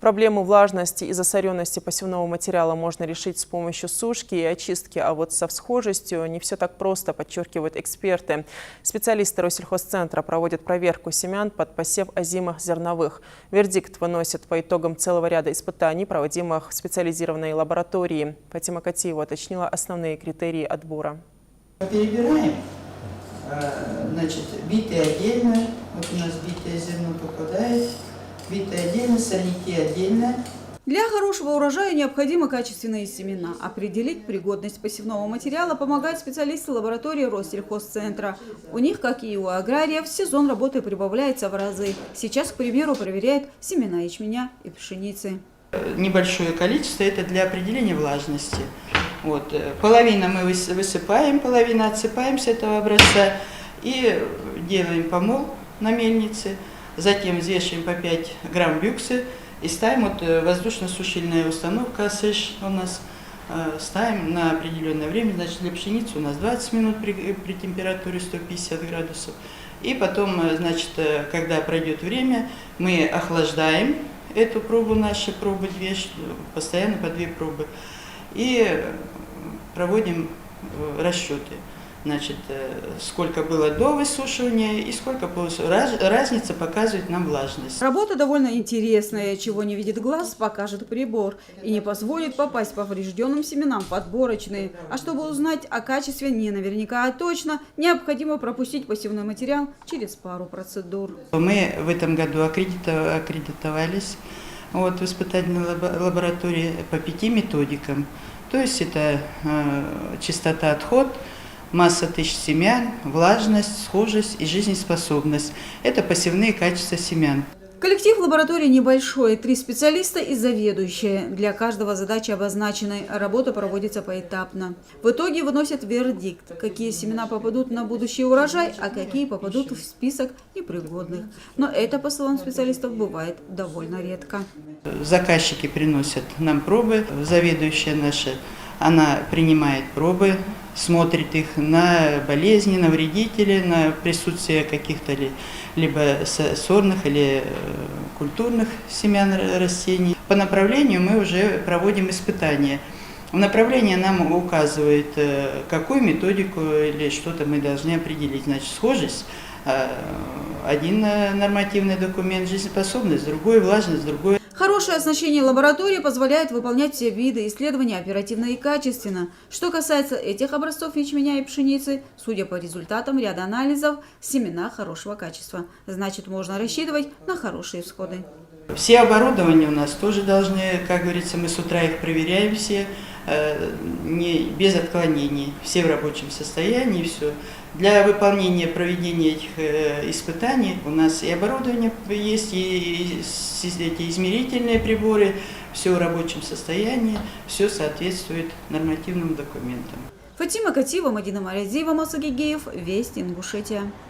Проблему влажности и засоренности посевного материала можно решить с помощью сушки и очистки, а вот со всхожестью не все так просто, подчеркивают эксперты. Специалисты Россельхозцентра проводят проверку семян под посев озимых зерновых. Вердикт выносят по итогам целого ряда испытаний, проводимых в специализированной лаборатории. Фатима Катиева уточнила основные критерии отбора. Перебираем, значит, битые отдельно, вот у нас битое зерно попадает, битое отдельно, сорняки отдельно. Для хорошего урожая необходимы качественные семена. Определить пригодность посевного материала помогают специалисты лаборатории Россельхозцентра. У них, как и у аграриев, сезон работы прибавляется в разы. Сейчас, к примеру, проверяют семена ячменя и пшеницы. Небольшое количество – это для определения влажности. Вот. Половину мы высыпаем, половину отсыпаем с этого образца и делаем помол на мельнице. Затем взвешиваем по 5 грамм бюксы и ставим, вот воздушно-сушильная установка АСЭШ у нас, ставим на определенное время. Значит, для пшеницы у нас 20 минут при температуре 150 градусов. И потом, значит, когда пройдет время, мы охлаждаем эту пробу, наши пробы, постоянно по 2 пробы, и проводим расчеты. Значит, сколько было до высушивания и сколько разница показывает нам влажность. Работа довольно интересная. Чего не видит глаз, покажет прибор. И не позволит попасть поврежденным семенам в отборочные. А чтобы узнать о качестве не наверняка, а точно, необходимо пропустить посевной материал через пару процедур. Мы в этом году аккредитовались в испытательной лаборатории по 5 методикам. То есть это частота отход, масса тысяч семян, влажность, схожесть и жизнеспособность. Это посевные качества семян. Коллектив лаборатории небольшой, 3 специалиста и заведующая. Для каждого задачи обозначены, работа проводится поэтапно. В итоге выносят вердикт, какие семена попадут на будущий урожай, а какие попадут в список непригодных. Но это, по словам специалистов, бывает довольно редко. Заказчики приносят нам пробы, заведующая наша, она принимает пробы, смотрит их на болезни, на вредители, на присутствие каких-то либо сорных или культурных семян растений. По направлению мы уже проводим испытания. В направлении нам указывает, какую методику или что-то мы должны определить. Значит, схожесть, один нормативный документ, жизнеспособность, другой влажность, другой. Хорошее оснащение лаборатории позволяет выполнять все виды исследований оперативно и качественно. Что касается этих образцов ячменя и пшеницы, судя по результатам ряда анализов, семена хорошего качества. Значит, можно рассчитывать на хорошие всходы. Все оборудования у нас тоже должны, как говорится, мы с утра их проверяем все, без отклонений, все в рабочем состоянии, все. Для выполнения, проведения этих испытаний у нас и оборудование есть, и эти измерительные приборы, все в рабочем состоянии, все соответствует нормативным документам. Фатима Катиева, Мадина Марязиева, Масагигеев, Вести, Ингушетия.